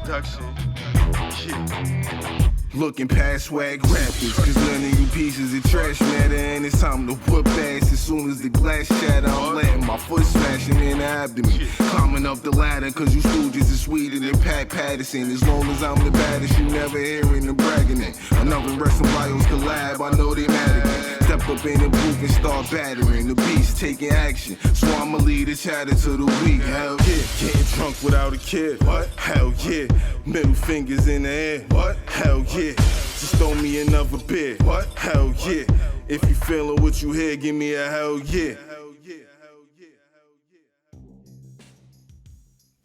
production. Yeah. Looking past swag rappers, cause none of you pieces of trash matter. And it's time to whoop ass as soon as the glass shatter. I'm letting my foot smashing in the abdomen. Climbing up the ladder, cause you stooges is sweeter than Pat Patterson. As long as I'm the baddest, you never hearing the bragging it. Another Wrestling Bios collab, I know they mad again. Step up in the booth and start battering. The beast taking action, so I'ma lead the chatter to the weak. Hell yeah, getting drunk without a kid. What? Hell yeah, middle fingers in the air. What? Hell yeah, just throw me another beer. What? Hell yeah, if you feeling what you hear, give me a hell yeah.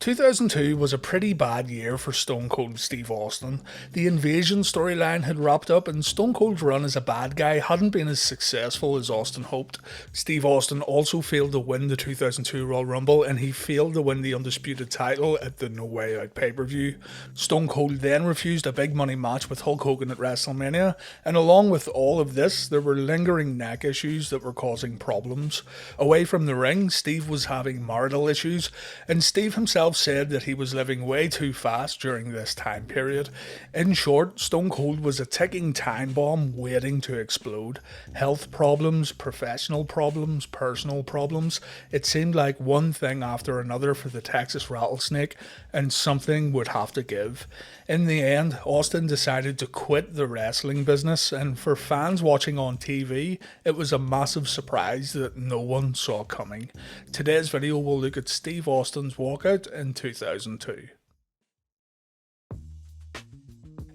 2002 was a pretty bad year for Stone Cold Steve Austin. The Invasion storyline had wrapped up and Stone Cold's run as a bad guy hadn't been as successful as Austin hoped. Steve Austin also failed to win the 2002 Royal Rumble and he failed to win the Undisputed title at the No Way Out pay-per-view. Stone Cold then refused a big money match with Hulk Hogan at WrestleMania, and along with all of this, there were lingering neck issues that were causing problems. Away from the ring, Steve was having marital issues, and Steve himself said that he was living way too fast during this time period. In short, Stone Cold was a ticking time bomb waiting to explode. Health problems, professional problems, personal problems. It seemed like one thing after another for the Texas Rattlesnake, and something would have to give. In the end, Austin decided to quit the wrestling business, and for fans watching on TV, it was a massive surprise that no one saw coming. Today's video will look at Steve Austin's walkout in 2002.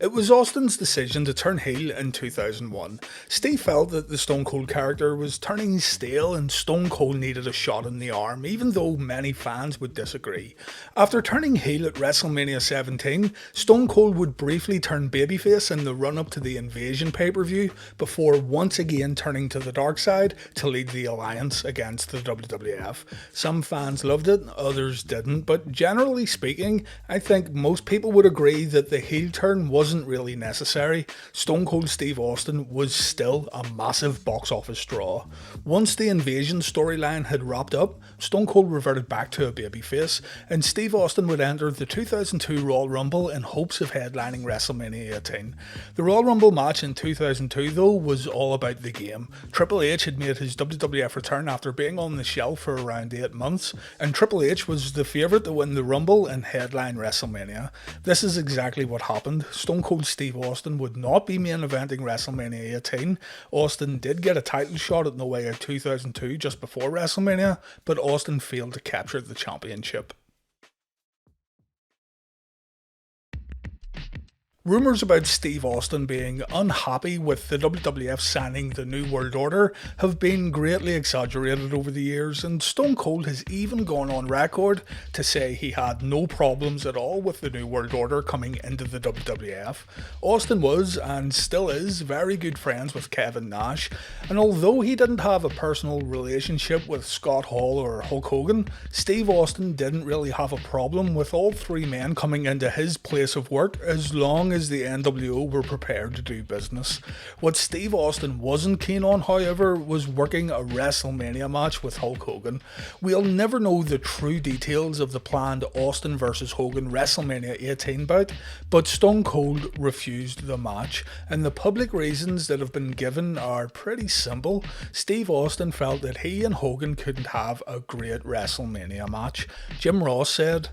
It was Austin's decision to turn heel in 2001. Steve felt that the Stone Cold character was turning stale and Stone Cold needed a shot in the arm, even though many fans would disagree. After turning heel at WrestleMania 17, Stone Cold would briefly turn babyface in the run-up to the Invasion pay-per-view, before once again turning to the dark side to lead the alliance against the WWF. Some fans loved it, others didn't, but generally speaking, I think most people would agree that the heel turn wasn't really necessary. Stone Cold Steve Austin was still a massive box office draw. Once the Invasion storyline had wrapped up, Stone Cold reverted back to a babyface, and Steve Austin would enter the 2002 Royal Rumble in hopes of headlining WrestleMania 18. The Royal Rumble match in 2002 though was all about the game. Triple H had made his WWF return after being on the shelf for around 8 months, and Triple H was the favourite to win the Rumble and headline WrestleMania. This is exactly what happened. Stone Cold Steve Austin would not be main eventing WrestleMania 18. Austin did get a title shot at No Way Out 2002 just before WrestleMania, but Austin failed to capture the championship. Rumours about Steve Austin being unhappy with the WWF signing the New World Order have been greatly exaggerated over the years, and Stone Cold has even gone on record to say he had no problems at all with the New World Order coming into the WWF. Austin was, and still is, very good friends with Kevin Nash, and although he didn't have a personal relationship with Scott Hall or Hulk Hogan, Steve Austin didn't really have a problem with all three men coming into his place of work as long as the NWO were prepared to do business. What Steve Austin wasn't keen on, however, was working a WrestleMania match with Hulk Hogan. We'll never know the true details of the planned Austin vs Hogan WrestleMania 18 bout, but Stone Cold refused the match, and the public reasons that have been given are pretty simple. Steve Austin felt that he and Hogan couldn't have a great WrestleMania match. Jim Ross said,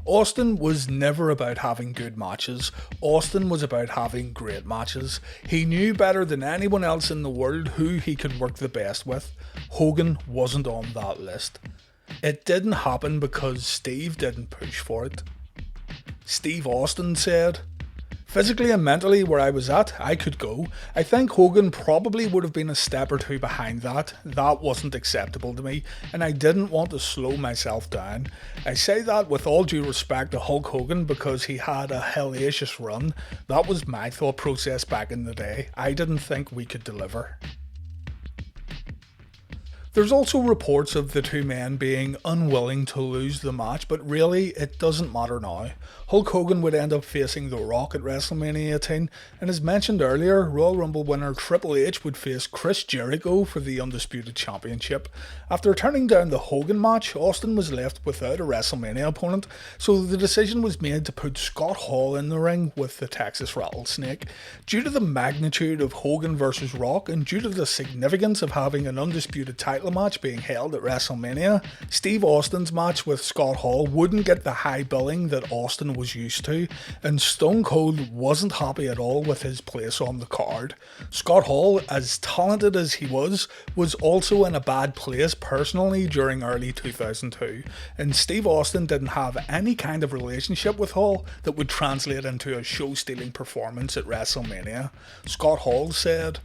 "Austin was never about having good matches. Austin was about having great matches. He knew better than anyone else in the world who he could work the best with. Hogan wasn't on that list. It didn't happen because Steve didn't push for it." Steve Austin said, "Physically and mentally where I was at, I could go. I think Hogan probably would have been a step or two behind that. That wasn't acceptable to me, and I didn't want to slow myself down. I say that with all due respect to Hulk Hogan because he had a hellacious run. That was my thought process back in the day. I didn't think we could deliver." There's also reports of the two men being unwilling to lose the match, but really it doesn't matter now. Hulk Hogan would end up facing The Rock at WrestleMania 18, and as mentioned earlier, Royal Rumble winner Triple H would face Chris Jericho for the Undisputed Championship. After turning down the Hogan match, Austin was left without a WrestleMania opponent, so the decision was made to put Scott Hall in the ring with the Texas Rattlesnake. Due to the magnitude of Hogan versus Rock, and due to the significance of having an undisputed title match being held at WrestleMania, Steve Austin's match with Scott Hall wouldn't get the high billing that Austin was used to, and Stone Cold wasn't happy at all with his place on the card. Scott Hall, as talented as he was also in a bad place personally during early 2002, and Steve Austin didn't have any kind of relationship with Hall that would translate into a show-stealing performance at WrestleMania. Scott Hall said,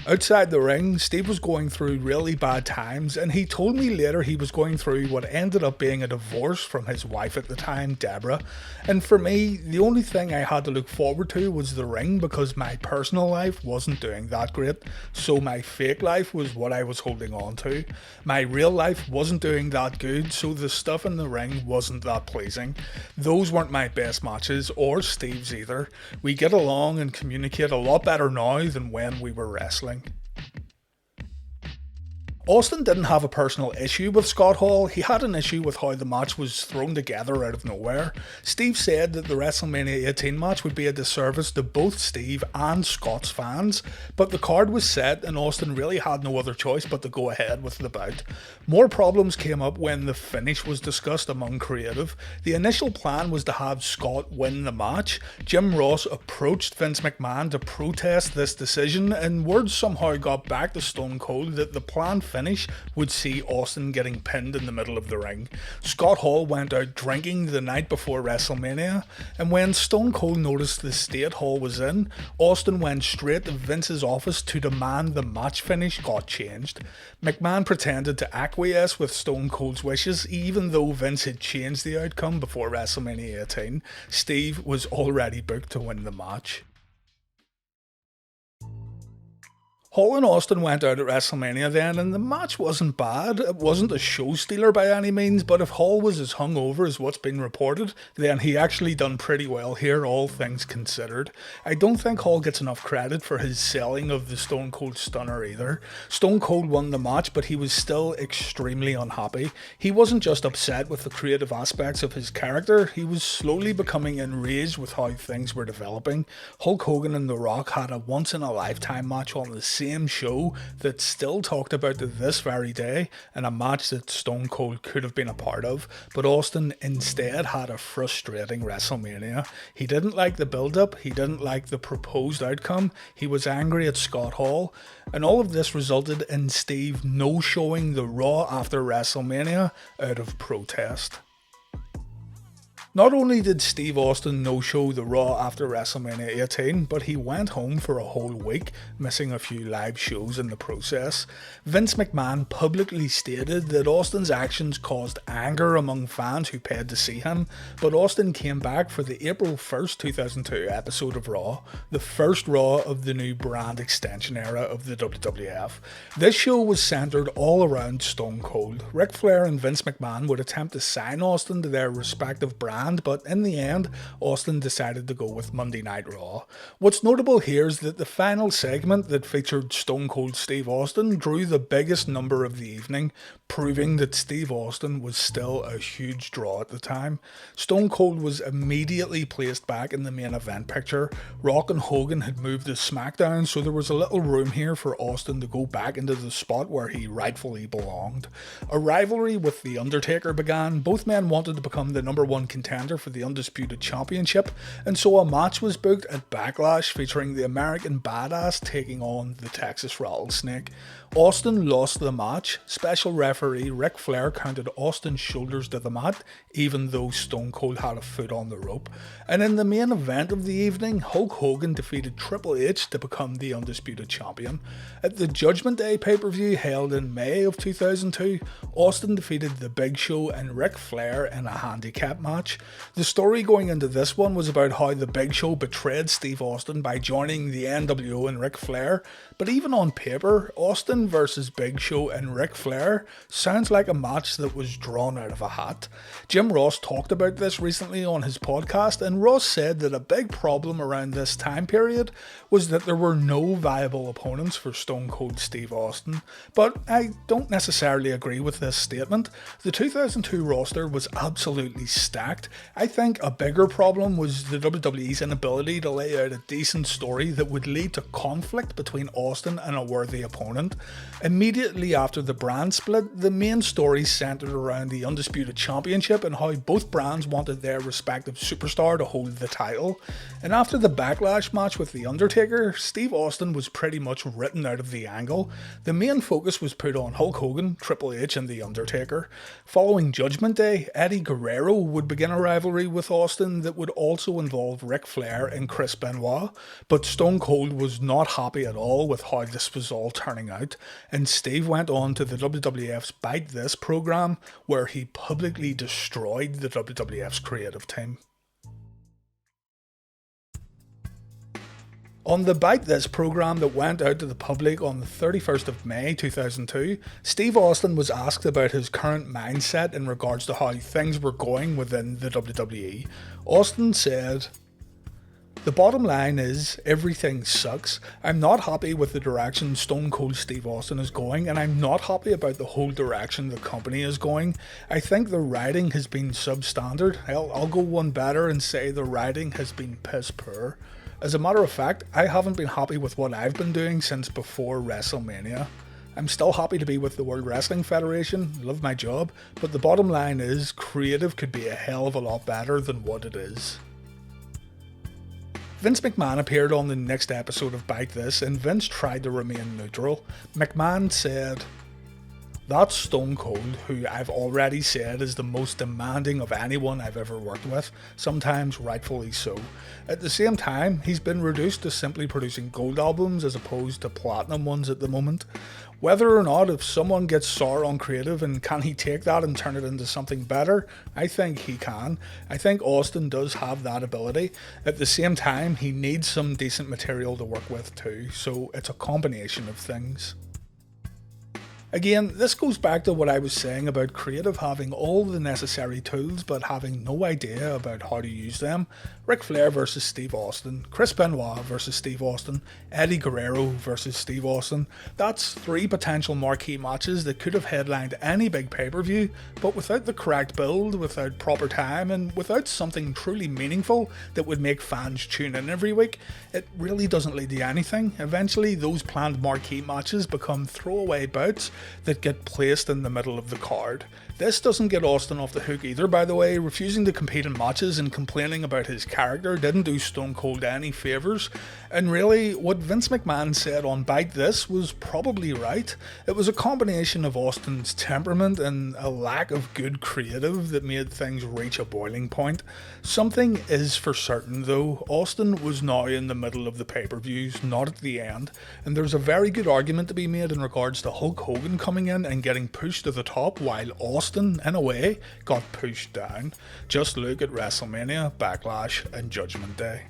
"Outside the ring, Steve was going through really bad times, and he told me later he was going through what ended up being a divorce from his wife at the time, Deborah. And for me, the only thing I had to look forward to was the ring because my personal life wasn't doing that great, so my fake life was what I was holding on to. My real life wasn't doing that good, so the stuff in the ring wasn't that pleasing. Those weren't my best matches, or Steve's either. We get along and communicate a lot better now than when we were wrestling." Austin didn't have a personal issue with Scott Hall, he had an issue with how the match was thrown together out of nowhere. Steve said that the WrestleMania 18 match would be a disservice to both Steve and Scott's fans, but the card was set and Austin really had no other choice but to go ahead with the bout. More problems came up when the finish was discussed among creative. The initial plan was to have Scott win the match. Jim Ross approached Vince McMahon to protest this decision, and word somehow got back to Stone Cold that the planned finish would see Austin getting pinned in the middle of the ring. Scott Hall went out drinking the night before WrestleMania, and when Stone Cold noticed the state Hall was in, Austin went straight to Vince's office to demand the match finish got changed. McMahon pretended to acquiesce with Stone Cold's wishes, even though Vince had changed the outcome before WrestleMania 18. Steve was already booked to win the match. Hall and Austin went out at WrestleMania then, and the match wasn't bad. It wasn't a show stealer by any means, but if Hall was as hungover as what's been reported, then he actually done pretty well here, all things considered. I don't think Hall gets enough credit for his selling of the Stone Cold Stunner either. Stone Cold won the match, but he was still extremely unhappy. He wasn't just upset with the creative aspects of his character, he was slowly becoming enraged with how things were developing. Hulk Hogan and The Rock had a once-in-a-lifetime match on the same show that's still talked about to this very day, and a match that Stone Cold could have been a part of, but Austin instead had a frustrating WrestleMania. He didn't like the build-up, he didn't like the proposed outcome, he was angry at Scott Hall, and all of this resulted in Steve no-showing the Raw after WrestleMania out of protest. Not only did Steve Austin no-show the Raw after WrestleMania 18, but he went home for a whole week, missing a few live shows in the process. Vince McMahon publicly stated that Austin's actions caused anger among fans who paid to see him, but Austin came back for the April 1st, 2002 episode of Raw, the first Raw of the new brand extension era of the WWF. This show was centered all around Stone Cold. Ric Flair and Vince McMahon would attempt to sign Austin to their respective brands, but in the end, Austin decided to go with Monday Night Raw. What's notable here is that the final segment that featured Stone Cold Steve Austin drew the biggest number of the evening, proving that Steve Austin was still a huge draw at the time. Stone Cold was immediately placed back in the main event picture. Rock and Hogan had moved to SmackDown, so there was a little room here for Austin to go back into the spot where he rightfully belonged. A rivalry with The Undertaker began. Both men wanted to become the number one contender for the Undisputed Championship, and so a match was booked at Backlash featuring the American Badass taking on the Texas Rattlesnake. Austin lost the match. Special referee Ric Flair counted Austin's shoulders to the mat, even though Stone Cold had a foot on the rope. And in the main event of the evening, Hulk Hogan defeated Triple H to become the Undisputed Champion. At the Judgment Day pay-per-view held in May of 2002, Austin defeated The Big Show and Ric Flair in a handicap match. The story going into this one was about how the Big Show betrayed Steve Austin by joining the NWO and Ric Flair, but even on paper, Austin versus Big Show and Ric Flair sounds like a match that was drawn out of a hat. Jim Ross talked about this recently on his podcast, and Ross said that a big problem around this time period was that there were no viable opponents for Stone Cold Steve Austin, but I don't necessarily agree with this statement. The 2002 roster was absolutely stacked. I think a bigger problem was the WWE's inability to lay out a decent story that would lead to conflict between Austin and a worthy opponent. Immediately after the brand split, the main story centered around the Undisputed Championship and how both brands wanted their respective superstar to hold the title. And after the Backlash match with The Undertaker, Steve Austin was pretty much written out of the angle. The main focus was put on Hulk Hogan, Triple H and The Undertaker. Following Judgment Day, Eddie Guerrero would begin a rivalry with Austin that would also involve Ric Flair and Chris Benoit, but Stone Cold was not happy at all with how this was all turning out, and Steve went on to the WWF's Bite This program, where he publicly destroyed the WWF's creative team. On the Bite This program that went out to the public on the 31st of May 2002, Steve Austin was asked about his current mindset in regards to how things were going within the WWE. Austin said, "The bottom line is, everything sucks. I'm not happy with the direction Stone Cold Steve Austin is going, and I'm not happy about the whole direction the company is going. I think the writing has been substandard. I'll go one better and say the writing has been piss poor. As a matter of fact, I haven't been happy with what I've been doing since before WrestleMania. I'm still happy to be with the World Wrestling Federation, love my job, but the bottom line is, creative could be a hell of a lot better than what it is." Vince McMahon appeared on the next episode of Bite This, and Vince tried to remain neutral. McMahon said, "That's Stone Cold, who I've already said is the most demanding of anyone I've ever worked with, sometimes rightfully so. At the same time, he's been reduced to simply producing gold albums as opposed to platinum ones at the moment. Whether or not if someone gets sour on creative and can he take that and turn it into something better, I think he can. I think Austin does have that ability. At the same time, he needs some decent material to work with too, so it's a combination of things." Again, this goes back to what I was saying about creative having all the necessary tools but having no idea about how to use them. Ric Flair versus Steve Austin, Chris Benoit versus Steve Austin, Eddie Guerrero versus Steve Austin. That's 3 potential marquee matches that could have headlined any big pay-per-view, but without the correct build, without proper time, and without something truly meaningful that would make fans tune in every week, it really doesn't lead to anything. Eventually, those planned marquee matches become throwaway bouts that get placed in the middle of the card. This doesn't get Austin off the hook either, by the way. Refusing to compete in matches and complaining about his character didn't do Stone Cold any favours. And really, what Vince McMahon said on Bite This was probably right. It was a combination of Austin's temperament and a lack of good creative that made things reach a boiling point. Something is for certain though, Austin was now in the middle of the pay-per-views, not at the end, and there's a very good argument to be made in regards to Hulk Hogan coming in and getting pushed to the top while Austin, in a way, got pushed down. Just look at WrestleMania, Backlash and Judgment Day.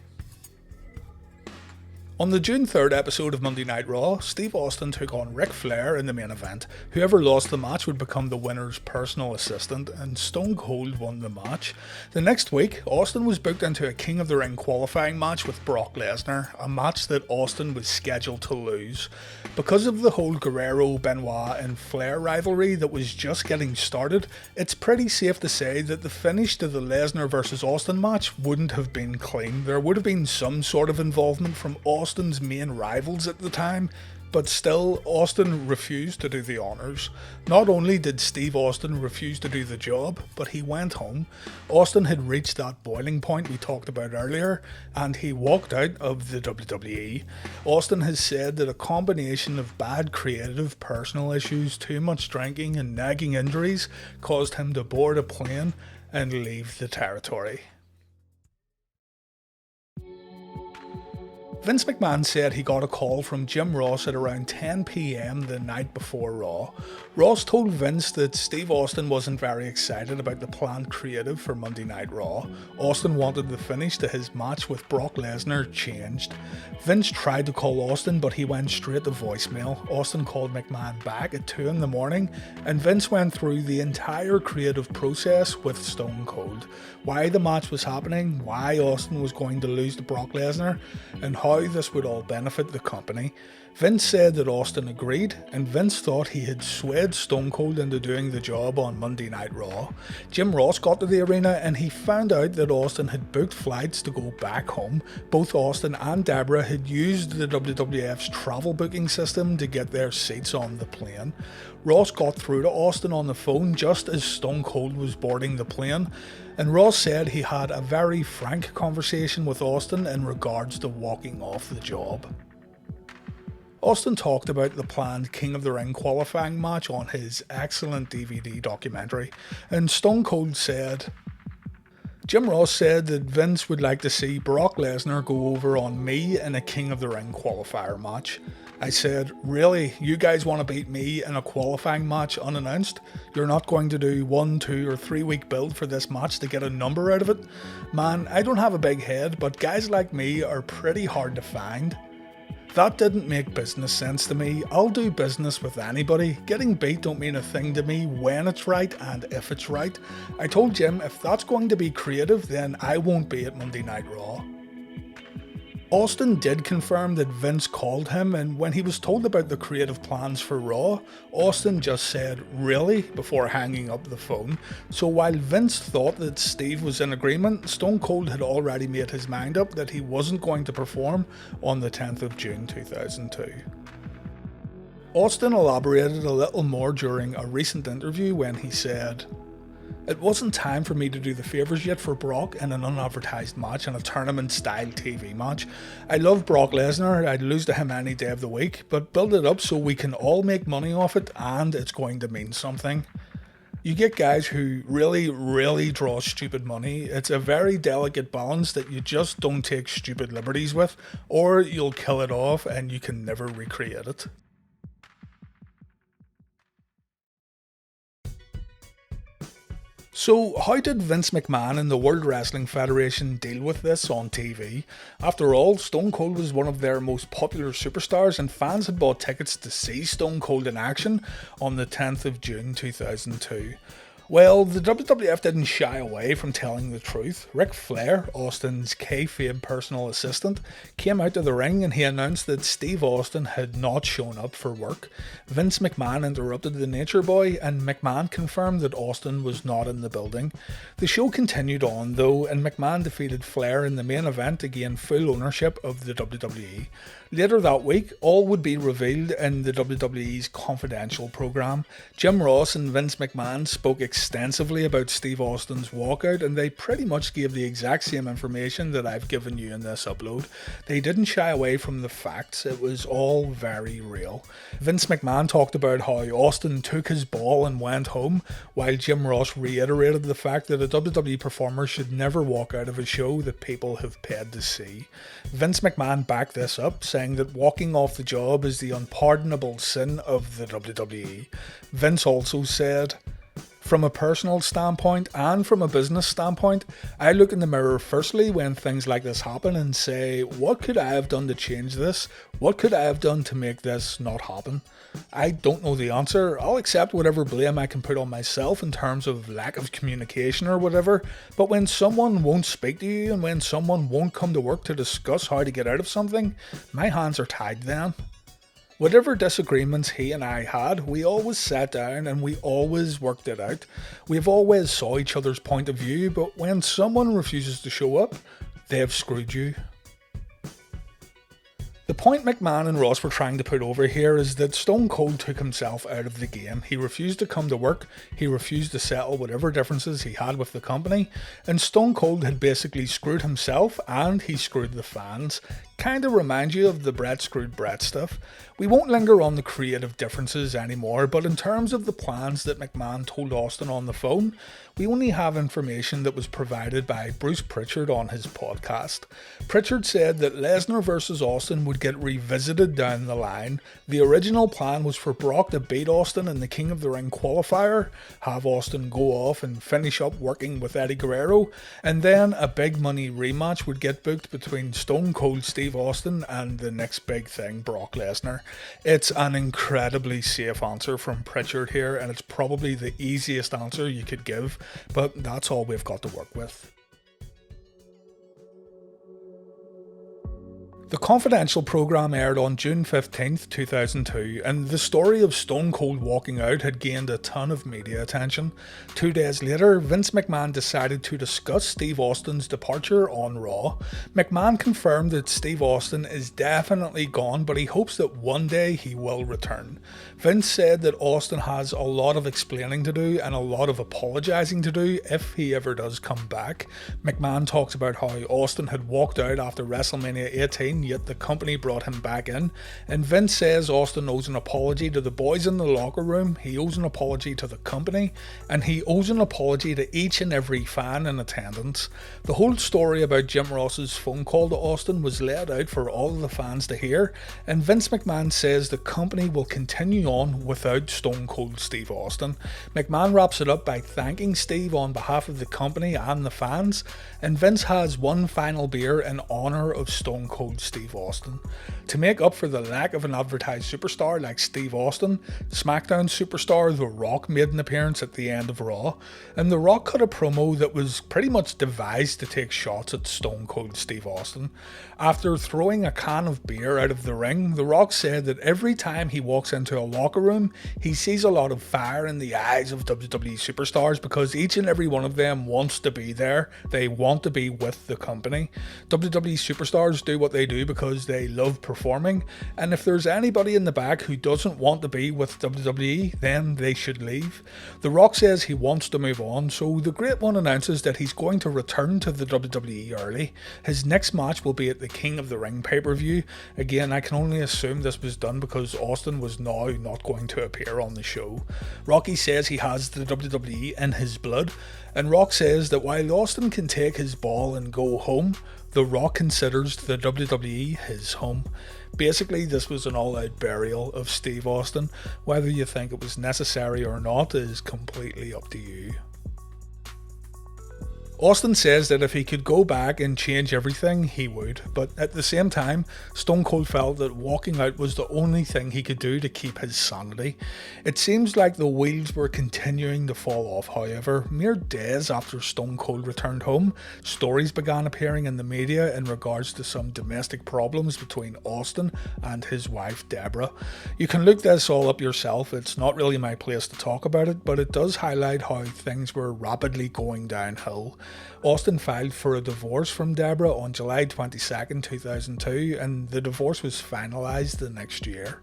On the June 3rd episode of Monday Night Raw, Steve Austin took on Ric Flair in the main event. Whoever lost the match would become the winner's personal assistant, and Stone Cold won the match. The next week, Austin was booked into a King of the Ring qualifying match with Brock Lesnar, a match that Austin was scheduled to lose. Because of the whole Guerrero, Benoit and Flair rivalry that was just getting started, it's pretty safe to say that the finish to the Lesnar vs Austin match wouldn't have been clean. There would have been some sort of involvement from Austin's main rivals at the time, but still, Austin refused to do the honours. Not only did Steve Austin refuse to do the job, but he went home. Austin had reached that boiling point we talked about earlier, and he walked out of the WWE. Austin has said that a combination of bad creative, personal issues, too much drinking and nagging injuries caused him to board a plane and leave the territory. Vince McMahon said he got a call from Jim Ross at around 10 PM the night before Raw. Ross told Vince that Steve Austin wasn't very excited about the planned creative for Monday Night Raw. Austin wanted the finish to his match with Brock Lesnar changed. Vince tried to call Austin, but he went straight to voicemail. Austin called McMahon back at 2 in the morning, and Vince went through the entire creative process with Stone Cold. Why the match was happening, why Austin was going to lose to Brock Lesnar, and how this would all benefit the company. Vince said that Austin agreed, and Vince thought he had swayed Stone Cold into doing the job on Monday Night Raw. Jim Ross got to the arena and he found out that Austin had booked flights to go back home. Both Austin and Deborah had used the WWF's travel booking system to get their seats on the plane. Ross got through to Austin on the phone just as Stone Cold was boarding the plane, and Ross said he had a very frank conversation with Austin in regards to walking off the job. Austin talked about the planned King of the Ring qualifying match on his excellent DVD documentary, and Stone Cold said, Jim Ross said that Vince would like to see Brock Lesnar go over on me in a King of the Ring qualifier match. I said, really? You guys want to beat me in a qualifying match unannounced? You're not going to do 1, 2 or 3 week build for this match to get a number out of it? Man, I don't have a big head, but guys like me are pretty hard to find. That didn't make business sense to me. I'll do business with anybody. Getting beat don't mean a thing to me when it's right and if it's right. I told Jim if that's going to be creative, then I won't be at Monday Night Raw. Austin did confirm that Vince called him, and when he was told about the creative plans for Raw, Austin just said, really? Before hanging up the phone. So while Vince thought that Steve was in agreement, Stone Cold had already made his mind up that he wasn't going to perform on the 10th of June 2002. Austin elaborated a little more during a recent interview when he said, it wasn't time for me to do the favours yet for Brock in an unadvertised match and a tournament-style TV match. I love Brock Lesnar, I'd lose to him any day of the week, but build it up so we can all make money off it and it's going to mean something. You get guys who really draw stupid money. It's a very delicate balance that you just don't take stupid liberties with, or you'll kill it off and you can never recreate it. So how did Vince McMahon and the World Wrestling Federation deal with this on TV? After all, Stone Cold was one of their most popular superstars and fans had bought tickets to see Stone Cold in action on the 10th of June 2002. Well, the WWF didn't shy away from telling the truth. Ric Flair, Austin's kayfabe personal assistant, came out to the ring and he announced that Steve Austin had not shown up for work. Vince McMahon interrupted the Nature Boy and McMahon confirmed that Austin was not in the building. The show continued on though, and McMahon defeated Flair in the main event to gain full ownership of the WWE. Later that week, all would be revealed in the WWE's Confidential program. Jim Ross and Vince McMahon spoke extensively about Steve Austin's walkout, and they pretty much gave the exact same information that I've given you in this upload. They didn't shy away from the facts, it was all very real. Vince McMahon talked about how Austin took his ball and went home, while Jim Ross reiterated the fact that a WWE performer should never walk out of a show that people have paid to see. Vince McMahon backed this up, saying that walking off the job is the unpardonable sin of the WWE. Vince also said, from a personal standpoint and from a business standpoint, I look in the mirror firstly when things like this happen and say, what could I have done to change this? What could I have done to make this not happen? I don't know the answer. I'll accept whatever blame I can put on myself in terms of lack of communication or whatever, but when someone won't speak to you and when someone won't come to work to discuss how to get out of something, my hands are tied then. Whatever disagreements he and I had, we always sat down and we always worked it out. We've always saw each other's point of view, but when someone refuses to show up, they've screwed you. The point McMahon and Ross were trying to put over here is that Stone Cold took himself out of the game. He refused to come to work, he refused to settle whatever differences he had with the company, and Stone Cold had basically screwed himself and he screwed the fans. kind of reminds you of the Bret screwed Bret stuff. We won't linger on the creative differences anymore, but in terms of the plans that McMahon told Austin on the phone, we only have information that was provided by Bruce Pritchard on his podcast. Pritchard said that Lesnar versus Austin would get revisited down the line. The original plan was for Brock to beat Austin in the King of the Ring qualifier, have Austin go off and finish up working with Eddie Guerrero, and then a big money rematch would get booked between Stone Cold Steve Austin and the next big thing, Brock Lesnar. It's an incredibly safe answer from Pritchard here, and it's probably the easiest answer you could give, but that's all we've got to work with. The Confidential programme aired on June 15th, 2002, and the story of Stone Cold walking out had gained a ton of media attention. 2 days later, Vince McMahon decided to discuss Steve Austin's departure on Raw. McMahon confirmed that Steve Austin is definitely gone, but he hopes that one day he will return. Vince said that Austin has a lot of explaining to do and a lot of apologising to do if he ever does come back. McMahon talks about how Austin had walked out after WrestleMania 18, yet the company brought him back in, and Vince says Austin owes an apology to the boys in the locker room, he owes an apology to the company, and he owes an apology to each and every fan in attendance. The whole story about Jim Ross's phone call to Austin was laid out for all of the fans to hear, and Vince McMahon says the company will continue on without Stone Cold Steve Austin. McMahon wraps it up by thanking Steve on behalf of the company and the fans, and Vince has one final beer in honour of Stone Cold Steve Austin. To make up for the lack of an advertised superstar like Steve Austin, SmackDown superstar The Rock made an appearance at the end of Raw, and The Rock cut a promo that was pretty much devised to take shots at Stone Cold Steve Austin. After throwing a can of beer out of the ring, The Rock said that every time he walks into a locker room, he sees a lot of fire in the eyes of WWE superstars because each and every one of them wants to be there. They want to be with the company. WWE superstars do what they do because they love performing, and if there's anybody in the back who doesn't want to be with WWE, then they should leave. The Rock says he wants to move on, so the Great One announces that he's going to return to the WWE early. His next match will be at the King of the Ring pay-per-view. Again, I can only assume this was done because Austin was now not going to appear on the show. Rocky says he has the WWE in his blood, and Rock says that while Austin can take his ball and go home, The Rock considers the WWE his home. Basically, this was an all-out burial of Steve Austin. Whether you think it was necessary or not is completely up to you. Austin says that if he could go back and change everything, he would, but at the same time, Stone Cold felt that walking out was the only thing he could do to keep his sanity. It seems like the wheels were continuing to fall off, however. Mere days after Stone Cold returned home, stories began appearing in the media in regards to some domestic problems between Austin and his wife Deborah. You can look this all up yourself, it's not really my place to talk about it, but it does highlight how things were rapidly going downhill. Austin filed for a divorce from Deborah on July 22nd, 2002, and the divorce was finalised the next year.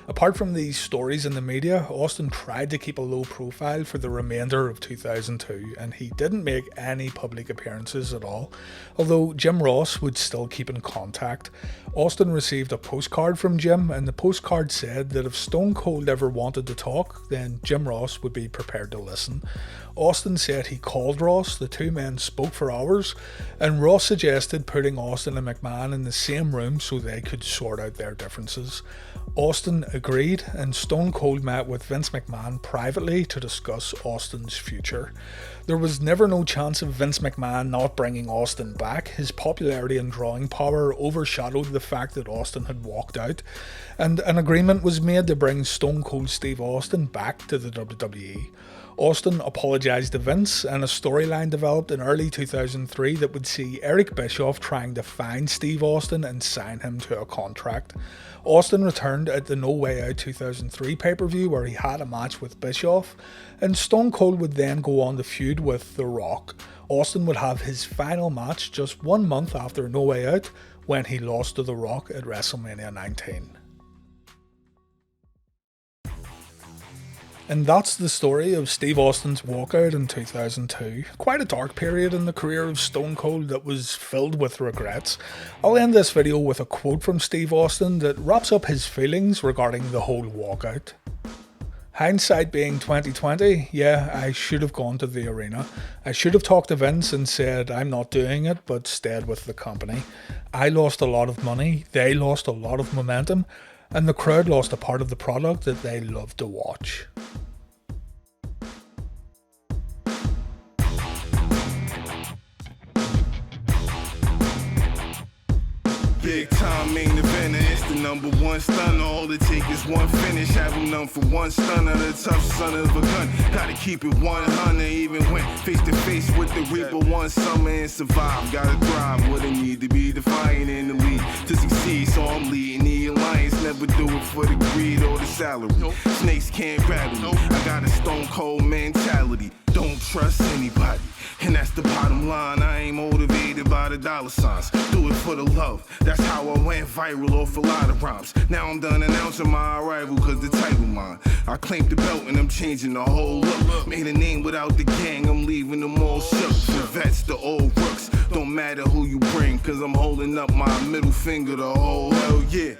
Apart from these stories in the media, Austin tried to keep a low profile for the remainder of 2002, and he didn't make any public appearances at all, although Jim Ross would still keep in contact. Austin received a postcard from Jim, and the postcard said that if Stone Cold ever wanted to talk, then Jim Ross would be prepared to listen. Austin said he called Ross, the two men spoke for hours, and Ross suggested putting Austin and McMahon in the same room so they could sort out their differences. Austin agreed, and Stone Cold met with Vince McMahon privately to discuss Austin's future. There was never no chance of Vince McMahon not bringing Austin back. His popularity and drawing power overshadowed the fact that Austin had walked out, and an agreement was made to bring Stone Cold Steve Austin back to the WWE. Austin apologised to Vince, and a storyline developed in early 2003 that would see Eric Bischoff trying to find Steve Austin and sign him to a contract. Austin returned at the No Way Out 2003 pay-per-view where he had a match with Bischoff, and Stone Cold would then go on to feud with The Rock. Austin would have his final match just 1 month after No Way Out when he lost to The Rock at WrestleMania 19. And that's the story of Steve Austin's walkout in 2002. Quite a dark period in the career of Stone Cold that was filled with regrets. I'll end this video with a quote from Steve Austin that wraps up his feelings regarding the whole walkout. Hindsight being 2020, yeah, I should have gone to the arena. I should have talked to Vince and said I'm not doing it, but stayed with the company. I lost a lot of money, they lost a lot of momentum, and the crowd lost a part of the product that they loved to watch. Big time main eventer, it's the #1 stunner. All it take is one finish, have him known for one stunner. The tough son of a gun, gotta keep it 100. Even went face to face with the Reaper one summer and survive. Gotta thrive, what it need to be defiant in the league to succeed. So I'm leading the alliance, never do it for the greed or the salary. Snakes can't grab me, I got a stone cold mentality. Don't trust anybody, and that's the bottom line. I ain't motivated by the dollar signs, do it for the love. That's how I went viral off a lot of rhymes. Now I'm done announcing my arrival, cause the title mine. I claimed the belt and I'm changing the whole look. Made a name without the gang, I'm leaving them all shook. The vets, the old rooks, don't matter who you bring, cause I'm holding up my middle finger the whole hell yeah.